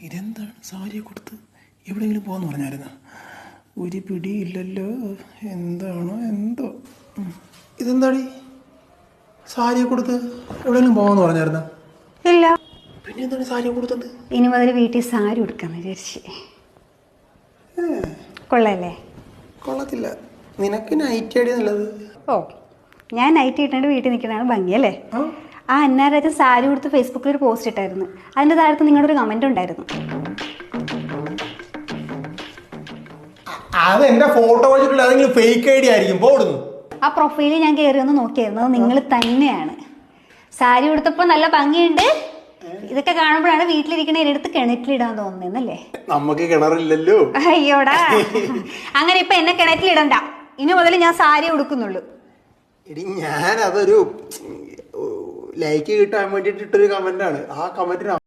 ഇതെന്താണ് സാരിയെ കൊടുത്ത് എവിടെയെങ്കിലും പോകാന്ന് പറഞ്ഞായിരുന്ന? ഒരു പിടിയില്ലല്ലോ. എന്താണോ എന്തോ. ഇതെന്താടി സാരിയെ കൊടുത്ത് എവിടെയെങ്കിലും പോകാന്ന് പറഞ്ഞായിരുന്ന? ഇല്ല. പിന്നെ എന്താണ് സാരിയെ കൊടുത്തത്? ഇനി മുതൽ വീട്ടിൽ സാരി ഉടുക്കാന്ന് വിചാരിച്ച്. കൊള്ളല്ലേ? കൊള്ളത്തില്ല. നിനക്ക് നൈറ്റ് അടി നല്ലത്. ഓ, ഞാൻ നൈറ്റ് ഇട്ടുണ്ട് വീട്ടിൽ നിൽക്കണതാണ് ഭംഗിയല്ലേ? ആ അന്നാരാജൻ സാരി കൊടുത്ത് ഫേസ്ബുക്കിൽ ഒരു പോസ്റ്റ് ഇട്ടായിരുന്നു. അതിൻ്റെ താഴത്ത് നിങ്ങളുടെ ഒരു കമന്റ് ഉണ്ടായിരുന്നു. അത് എന്റെ ഫോട്ടോ വെച്ചിട്ടുള്ള ഏതെങ്കിലും ഫേക്ക് ഐഡി ആയിരിക്കും. പോടുന്നു. ആ പ്രൊഫൈലിൽ ഞാൻ കയറി ഒന്ന് നോക്കിയായിരുന്നു. അത് നിങ്ങൾ തന്നെയാണ്. സാരി ഉടുത്തപ്പോൾ നല്ല ഭംഗിയുണ്ട്. ഇതൊക്കെ കാണുമ്പോഴാണ് വീട്ടിലിരിക്കണ എടുത്ത് കിണറ്റിലിടാൻ തോന്നുന്നല്ലേ? നമുക്ക് കിണറില്ലല്ലോ. അയ്യോടാ, അങ്ങനെ ഇപ്പൊ എന്നെ കിണറ്റിലിടണ്ട. ഇനി മുതൽ ഞാൻ സാരി ഉടുക്കുന്നുള്ളൂ. എടി, ഞാൻ അതൊരു ലൈക്ക് കിട്ടാൻ വേണ്ടിട്ട് ഇട്ടൊരു കമന്റ് ആണ്. ആ കമന്റിന്